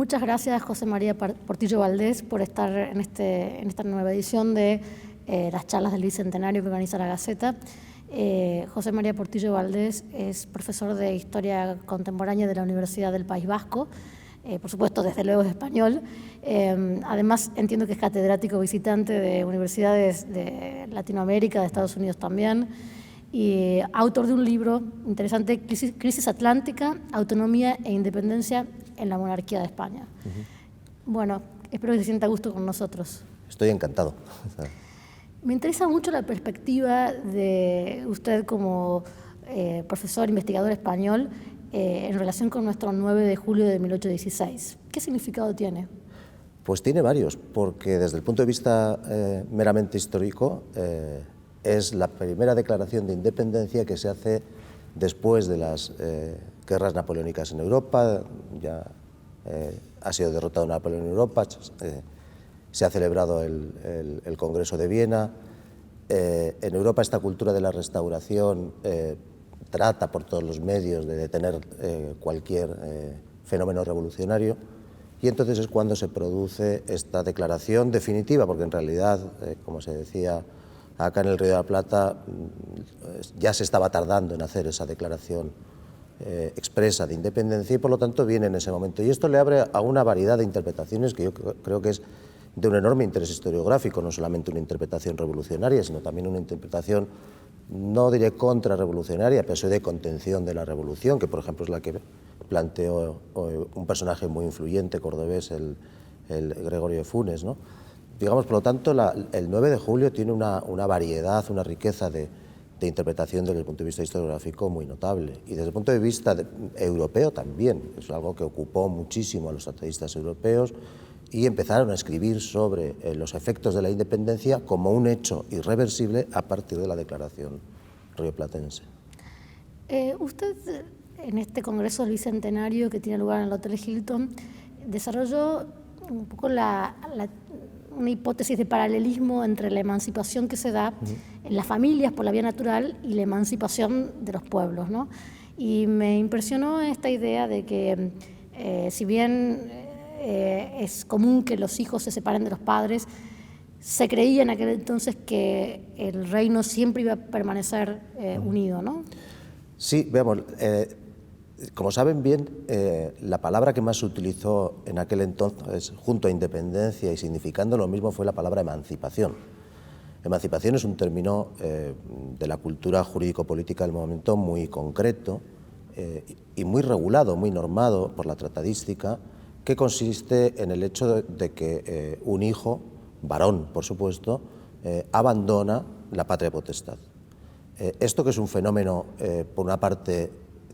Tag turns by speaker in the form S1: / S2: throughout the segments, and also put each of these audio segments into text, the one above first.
S1: Muchas gracias, José María Portillo Valdés, por estar en esta nueva edición de las charlas del Bicentenario que organiza la Gaceta. José María Portillo Valdés es profesor de Historia Contemporánea de la Universidad del País Vasco, por supuesto, desde luego es español. Además, entiendo que es catedrático visitante de universidades de Latinoamérica, de Estados Unidos también, y autor de un libro interesante, Crisis Atlántica, Autonomía e Independencia en la Monarquía de España. Bueno, espero que se sienta a gusto con nosotros.
S2: Estoy encantado.
S1: Me interesa mucho la perspectiva de usted como profesor, investigador español, en relación con nuestro 9 de julio de 1816. ¿Qué significado tiene?
S2: Pues tiene varios, porque desde el punto de vista meramente histórico, es la primera declaración de independencia que se hace después de las guerras napoleónicas en Europa. Ya ha sido derrotado Napoleón en Europa, se ha celebrado el Congreso de Viena. En Europa esta cultura de la restauración trata por todos los medios de detener cualquier fenómeno revolucionario, y entonces es cuando se produce esta declaración definitiva, porque en realidad, como se decía acá en el Río de la Plata, ya se estaba tardando en hacer esa declaración expresa de independencia, y por lo tanto viene en ese momento. Y esto le abre a una variedad de interpretaciones que yo creo que es de un enorme interés historiográfico, no solamente una interpretación revolucionaria, sino también una interpretación, no diré contrarrevolucionaria, pero sí de contención de la revolución, que por ejemplo es la que planteó un personaje muy influyente cordobés, el Gregorio de Funes, ¿no? Digamos, por lo tanto, el 9 de julio tiene una variedad, una riqueza de interpretación desde el punto de vista historiográfico muy notable, y desde el punto de vista europeo también. Es algo que ocupó muchísimo a los estadistas europeos, y empezaron a escribir sobre los efectos de la independencia como un hecho irreversible a partir de la declaración rioplatense.
S1: Usted, en este Congreso del Bicentenario que tiene lugar en el Hotel Hilton, desarrolló un poco una hipótesis de paralelismo entre la emancipación que se da en las familias por la vía natural y la emancipación de los pueblos, ¿no? Y me impresionó esta idea de que, si bien es común que los hijos se separen de los padres, se creía en aquel entonces que el reino siempre iba a permanecer unido, ¿no?
S2: Sí, veamos, como saben bien, la palabra que más se utilizó en aquel entonces, junto a independencia y significando lo mismo, fue la palabra emancipación. Emancipación es un término de la cultura jurídico-política del momento muy concreto y muy regulado, muy normado por la tratadística, que consiste en el hecho de que un hijo, varón por supuesto, abandona la patria potestad. Esto, que es un fenómeno, por una parte,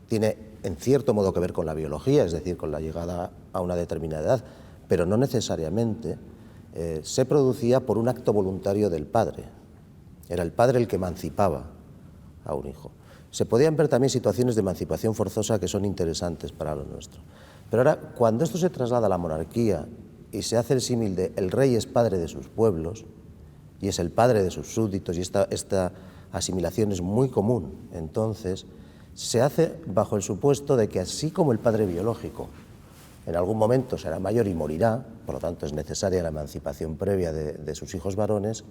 S2: tiene en cierto modo que ver con la biología, es decir, con la llegada a una determinada edad, pero no necesariamente, se producía por un acto voluntario del padre. Era el padre el que emancipaba a un hijo. Se podían ver también situaciones de emancipación forzosa que son interesantes para lo nuestro. Pero ahora, cuando esto se traslada a la monarquía y se hace el símil de el rey es padre de sus pueblos y es el padre de sus súbditos, y esta asimilación es muy común, entonces se hace bajo el supuesto de que así como el padre biológico en algún momento será mayor y morirá, por lo tanto es necesaria la emancipación previa de sus hijos varones,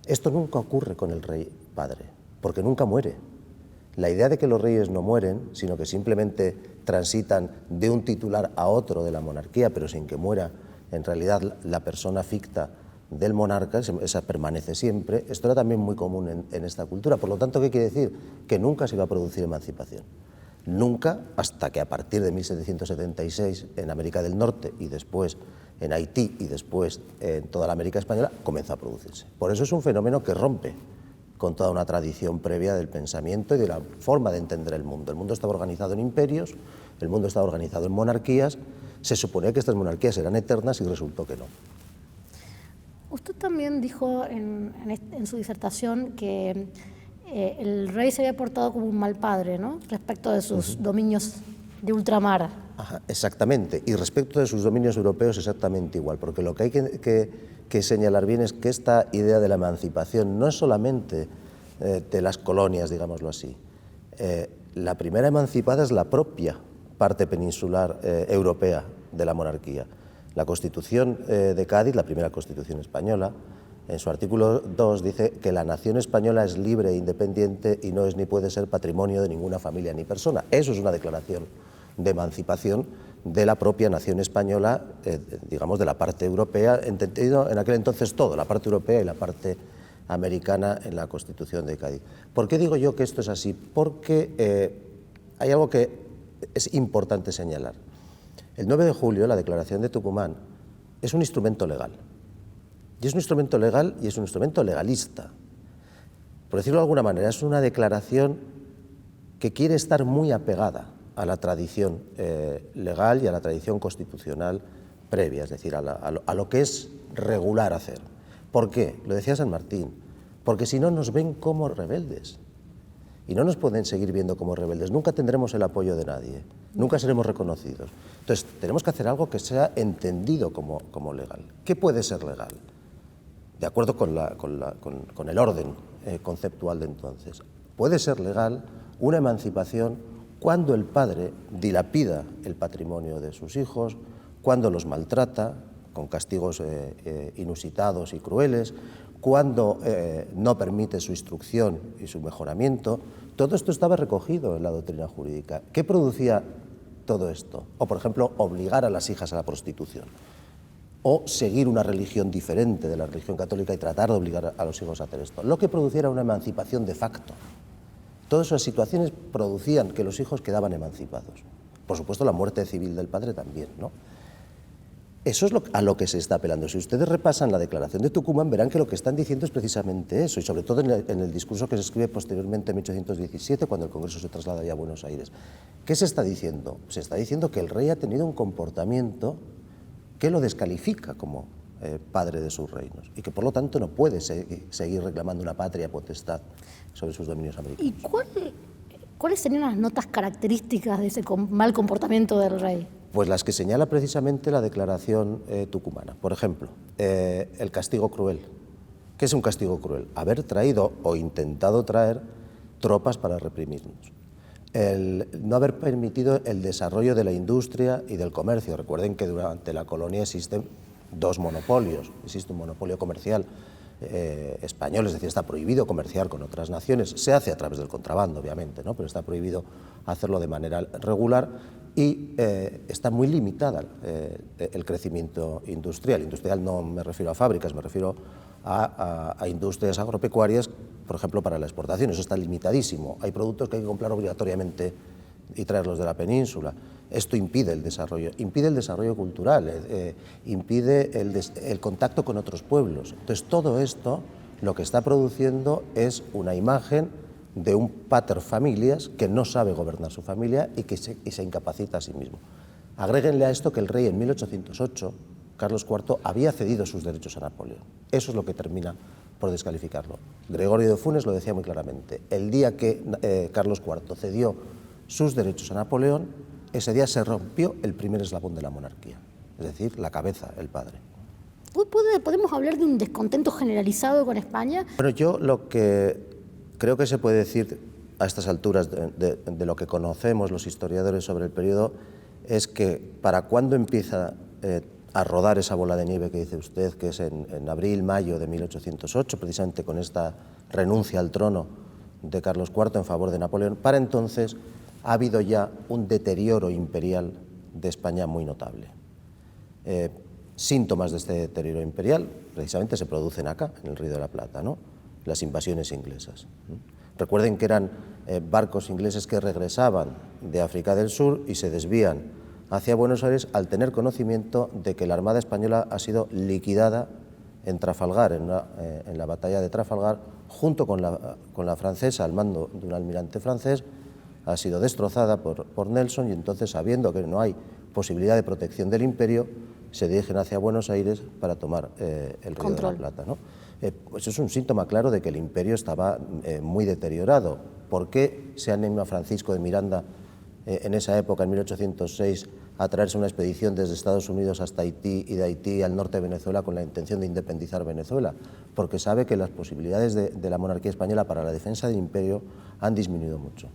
S2: esto nunca ocurre con el rey padre, porque nunca muere. La idea de que los reyes no mueren, sino que simplemente transitan de un titular a otro de la monarquía, pero sin que muera en realidad la persona ficta del monarca, esa permanece siempre. Esto era también muy común en esta cultura. Por lo tanto, ¿qué quiere decir? Que nunca se iba a producir emancipación. Nunca, hasta que a partir de 1776 en América del Norte y después en Haití y después en toda la América española, comenzó a producirse. Por eso es un fenómeno que rompe con toda una tradición previa del pensamiento y de la forma de entender el mundo. El mundo estaba organizado en imperios, el mundo estaba organizado en monarquías, se suponía que estas monarquías eran eternas y resultó que no.
S1: Usted también dijo en su disertación que el rey se había portado como un mal padre, ¿no?, respecto de sus dominios de ultramar.
S2: Ajá, exactamente, y respecto de sus dominios europeos exactamente igual, porque lo que hay que señalar bien es que esta idea de la emancipación no es solamente de las colonias, digámoslo así. La primera emancipada es la propia parte peninsular europea de la monarquía. La Constitución de Cádiz, la primera Constitución española, en su artículo 2 dice que la nación española es libre e independiente y no es ni puede ser patrimonio de ninguna familia ni persona. Eso es una declaración de emancipación de la propia nación española, digamos de la parte europea, entendido en aquel entonces todo, la parte europea y la parte americana en la Constitución de Cádiz. ¿Por qué digo yo que esto es así? Porque hay algo que es importante señalar. El 9 de julio, la Declaración de Tucumán, es un instrumento legal. Y es un instrumento legal y es un instrumento legalista. Por decirlo de alguna manera, es una declaración que quiere estar muy apegada a la tradición legal y a la tradición constitucional previa, es decir, a lo que es regular hacer. ¿Por qué? Lo decía San Martín, porque si no nos ven como rebeldes. Y no nos pueden seguir viendo como rebeldes. Nunca tendremos el apoyo de nadie, nunca seremos reconocidos. Entonces, tenemos que hacer algo que sea entendido como legal. ¿Qué puede ser legal? De acuerdo con el orden conceptual de entonces. Puede ser legal una emancipación cuando el padre dilapida el patrimonio de sus hijos, cuando los maltrata con castigos inusitados y crueles, cuando no permite su instrucción y su mejoramiento. Todo esto estaba recogido en la doctrina jurídica. ¿Qué producía todo esto? O, por ejemplo, obligar a las hijas a la prostitución, o seguir una religión diferente de la religión católica y tratar de obligar a los hijos a hacer esto. Lo que produciera una emancipación de facto. Todas esas situaciones producían que los hijos quedaban emancipados. Por supuesto, la muerte civil del padre también, ¿no? Eso es a lo que se está apelando. Si ustedes repasan la Declaración de Tucumán, verán que lo que están diciendo es precisamente eso, y sobre todo en el discurso que se escribe posteriormente en 1817, cuando el Congreso se traslada ya a Buenos Aires. ¿Qué se está diciendo? Se está diciendo que el rey ha tenido un comportamiento que lo descalifica como padre de sus reinos, y que por lo tanto no puede seguir reclamando una patria potestad sobre sus dominios americanos.
S1: ¿Y cuáles serían las notas características de ese mal comportamiento del rey?
S2: Pues las que señala precisamente la Declaración tucumana. Por ejemplo, el castigo cruel. ¿Qué es un castigo cruel? Haber traído o intentado traer tropas para reprimirnos. El no haber permitido el desarrollo de la industria y del comercio. Recuerden que durante la colonia existen dos monopolios. Existe un monopolio comercial español, es decir, está prohibido comerciar con otras naciones. Se hace a través del contrabando, obviamente, ¿no? Pero está prohibido hacerlo de manera regular y está muy limitada el crecimiento industrial. Industrial no me refiero a fábricas, me refiero a industrias agropecuarias, por ejemplo, para la exportación. Eso está limitadísimo. Hay productos que hay que comprar obligatoriamente y traerlos de la península. Esto impide el desarrollo cultural, impide el contacto con otros pueblos. Entonces, todo esto lo que está produciendo es una imagen de un pater familias que no sabe gobernar su familia y que se incapacita a sí mismo. Agréguenle a esto que el rey en 1808, Carlos IV, había cedido sus derechos a Napoleón. Eso es lo que termina por descalificarlo. Gregorio de Funes lo decía muy claramente. El día que Carlos IV cedió sus derechos a Napoleón, ese día se rompió el primer eslabón de la monarquía, es decir, la cabeza, el padre.
S1: ¿Podemos hablar de un descontento generalizado con España?
S2: Bueno, yo lo que creo que se puede decir a estas alturas de lo que conocemos los historiadores sobre el periodo es que para cuando empieza a rodar esa bola de nieve que dice usted, que es en abril, mayo de 1808, precisamente con esta renuncia al trono de Carlos IV en favor de Napoleón, para entonces ha habido ya un deterioro imperial de España muy notable. Síntomas de este deterioro imperial precisamente se producen acá, en el Río de la Plata, ¿no? Las invasiones inglesas. Recuerden que eran barcos ingleses que regresaban de África del Sur y se desvían hacia Buenos Aires al tener conocimiento de que la Armada Española ha sido liquidada en Trafalgar, en la batalla de Trafalgar, junto con la francesa al mando de un almirante francés. Ha sido destrozada por Nelson y entonces, sabiendo que no hay posibilidad de protección del imperio, se dirigen hacia Buenos Aires para tomar el Río de la Plata, ¿no? Pues es un síntoma claro de que el imperio estaba muy deteriorado. ¿Por qué se anima a Francisco de Miranda en esa época, en 1806, a traerse una expedición desde Estados Unidos hasta Haití y de Haití al norte de Venezuela con la intención de independizar Venezuela? Porque sabe que las posibilidades de la monarquía española para la defensa del imperio han disminuido mucho.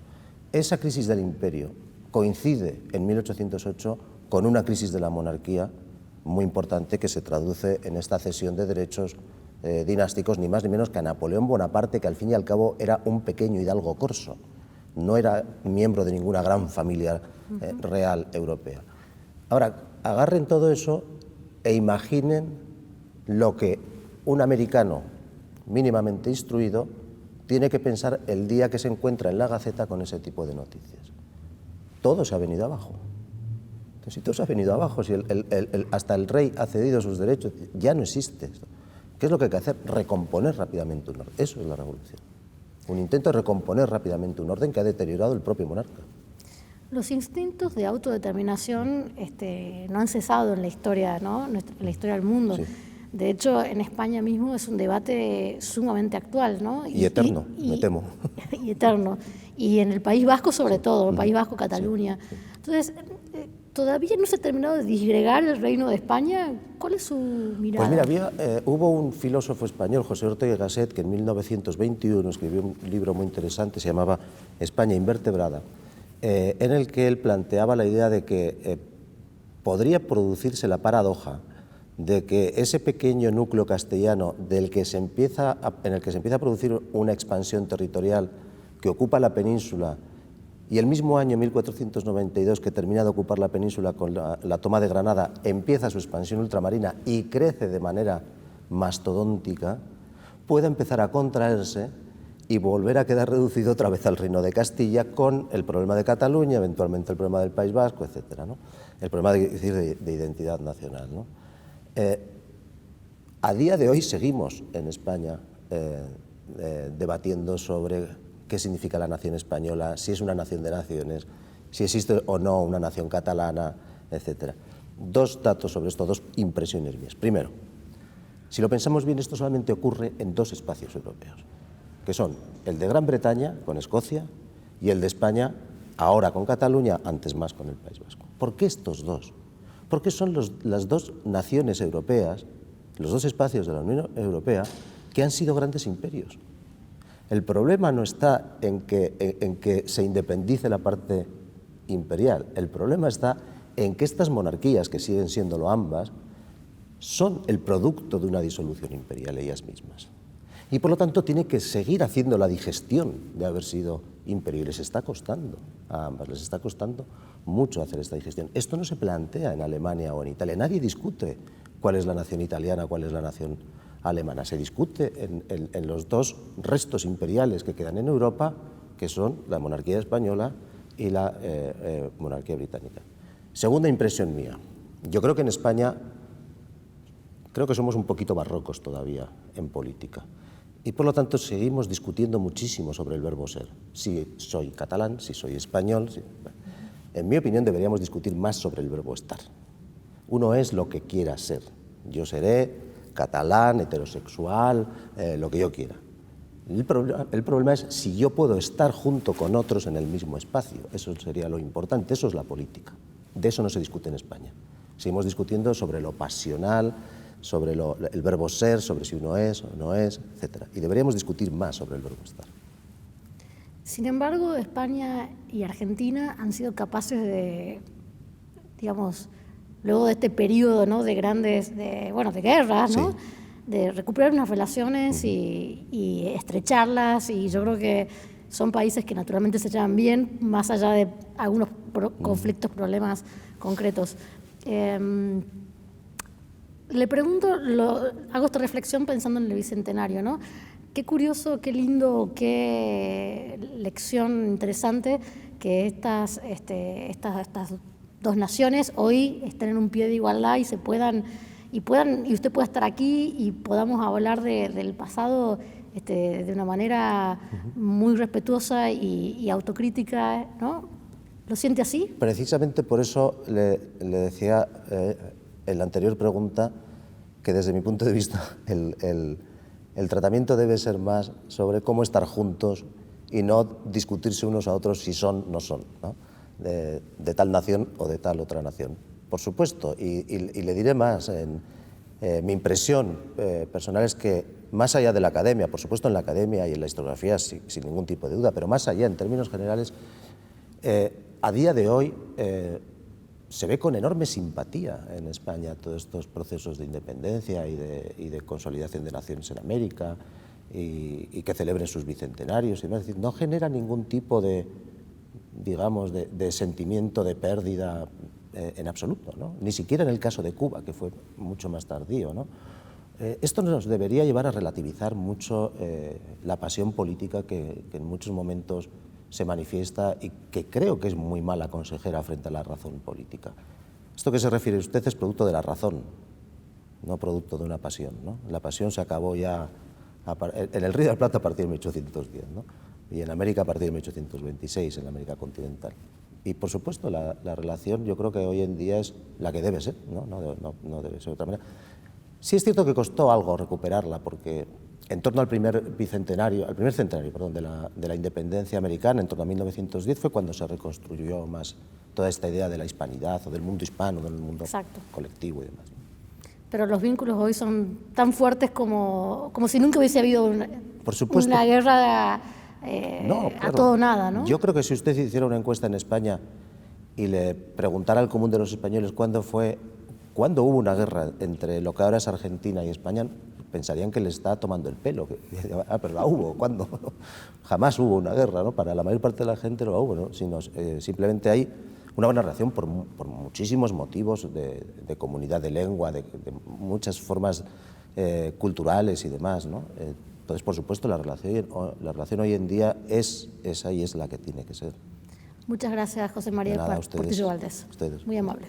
S2: Esa crisis del imperio coincide en 1808 con una crisis de la monarquía muy importante que se traduce en esta cesión de derechos dinásticos, ni más ni menos que a Napoleón Bonaparte, que al fin y al cabo era un pequeño hidalgo corso, no era miembro de ninguna gran familia real europea. Ahora, agarren todo eso e imaginen lo que un americano mínimamente instruido tiene que pensar el día que se encuentra en la Gaceta con ese tipo de noticias. Todo se ha venido abajo. Entonces, si todo se ha venido abajo, si hasta el rey ha cedido sus derechos, ya no existe esto. ¿Qué es lo que hay que hacer? Recomponer rápidamente un orden. Eso es la revolución. Un intento de recomponer rápidamente un orden que ha deteriorado el propio monarca.
S1: Los instintos de autodeterminación no han cesado en la historia, ¿no? En la historia del mundo.
S2: Sí.
S1: De hecho, en España mismo es un debate sumamente actual, ¿no?
S2: Y eterno, me temo.
S1: Y eterno. Y en el País Vasco sobre todo, el País Vasco, Cataluña.
S2: Sí, sí.
S1: Entonces, ¿todavía no se ha terminado de disgregar el Reino de España? ¿Cuál es su mirada?
S2: Pues mira, hubo un filósofo español, José Ortega y Gasset, que en 1921 escribió un libro muy interesante, se llamaba España invertebrada, en el que él planteaba la idea de que podría producirse la paradoja de que ese pequeño núcleo castellano en el que se empieza a producir una expansión territorial que ocupa la península, y el mismo año 1492 que termina de ocupar la península con la toma de Granada, empieza su expansión ultramarina y crece de manera mastodóntica, pueda empezar a contraerse y volver a quedar reducido otra vez al Reino de Castilla, con el problema de Cataluña, eventualmente el problema del País Vasco, etcétera, ¿no? El problema de identidad nacional, ¿no? A día de hoy seguimos en España debatiendo sobre qué significa la nación española, si es una nación de naciones, si existe o no una nación catalana, etcétera. Dos datos sobre esto, dos impresiones mías. Primero, si lo pensamos bien, esto solamente ocurre en dos espacios europeos, que son el de Gran Bretaña con Escocia y el de España, ahora con Cataluña, antes más con el País Vasco. ¿Por qué estos dos? Porque son las dos naciones europeas, los dos espacios de la Unión Europea, que han sido grandes imperios. El problema no está en que se independice la parte imperial, el problema está en que estas monarquías, que siguen siéndolo ambas, son el producto de una disolución imperial ellas mismas. Y por lo tanto tiene que seguir haciendo la digestión de haber sido imperio, y les está costando a ambas, les está costando mucho hacer esta digestión. Esto no se plantea en Alemania o en Italia, nadie discute cuál es la nación italiana, cuál es la nación alemana, se discute en los dos restos imperiales que quedan en Europa, que son la monarquía española y la monarquía británica. Segunda impresión mía, yo creo que en España creo que somos un poquito barrocos todavía en política. Y por lo tanto seguimos discutiendo muchísimo sobre el verbo ser. Si soy catalán, si soy español. En mi opinión deberíamos discutir más sobre el verbo estar. Uno es lo que quiera ser. Yo seré catalán, heterosexual, lo que yo quiera. El problema es si yo puedo estar junto con otros en el mismo espacio. Eso sería lo importante, eso es la política. De eso no se discute en España. Seguimos discutiendo sobre lo pasional, sobre el verbo ser, sobre si uno es o no es, etc. Y deberíamos discutir más sobre el verbo estar.
S1: Sin embargo, España y Argentina han sido capaces de, digamos, luego de este periodo, ¿no?, de grandes, de guerras, ¿no?, sí, de recuperar unas relaciones y estrecharlas, y yo creo que son países que naturalmente se llevan bien, más allá de algunos conflictos, problemas concretos. Le pregunto, hago esta reflexión pensando en el Bicentenario, ¿no? Qué curioso, qué lindo, qué lección interesante que estas dos naciones hoy estén en un pie de igualdad y se puedan y usted pueda estar aquí y podamos hablar del pasado de una manera muy respetuosa y autocrítica, ¿no? ¿Lo siente así?
S2: Precisamente por eso le decía en la anterior pregunta que desde mi punto de vista el tratamiento debe ser más sobre cómo estar juntos y no discutirse unos a otros si son o no son, ¿no?, de tal nación o de tal otra nación. Por supuesto, y le diré más, mi impresión personal es que más allá de la academia, por supuesto en la academia y en la historiografía sin ningún tipo de duda, pero más allá en términos generales, a día de hoy se ve con enorme simpatía en España todos estos procesos de independencia y de consolidación de naciones en América y que celebren sus bicentenarios y demás. Es decir, no genera ningún tipo de, digamos, de sentimiento de pérdida en absoluto, ¿no? Ni siquiera en el caso de Cuba, que fue mucho más tardío, ¿no? Esto nos debería llevar a relativizar mucho la pasión política que en muchos momentos se manifiesta y que creo que es muy mala consejera frente a la razón política. Esto que se refiere usted es producto de la razón, no producto de una pasión, ¿no? La pasión se acabó ya en el Río de la Plata a partir de 1810, ¿no? Y en América a partir de 1826, en la América continental. Y por supuesto la relación yo creo que hoy en día es la que debe ser, ¿no? No debe ser de otra manera. Sí es cierto que costó algo recuperarla, porque en torno al primer centenario de la independencia americana, en torno a 1910, fue cuando se reconstruyó más toda esta idea de la hispanidad o del mundo hispano, del mundo colectivo y demás.
S1: Pero los vínculos hoy son tan fuertes como si nunca hubiese habido una guerra
S2: no, claro,
S1: a todo o nada, ¿no?
S2: Yo creo que si usted hiciera una encuesta en España y le preguntara al común de los españoles cuándo hubo una guerra entre lo que ahora es Argentina y España, pensarían que le está tomando el pelo. Pero la hubo, ¿cuándo? Jamás hubo una guerra, ¿no? Para la mayor parte de la gente no la hubo, ¿no? Sino, simplemente hay una buena relación por muchísimos motivos de comunidad de lengua, de muchas formas culturales y demás, ¿no? Entonces, por supuesto, la relación hoy en día es esa y es la que tiene que ser.
S1: Muchas gracias, José María
S2: Portillo
S1: Valdés.
S2: Ustedes.
S1: Muy amable.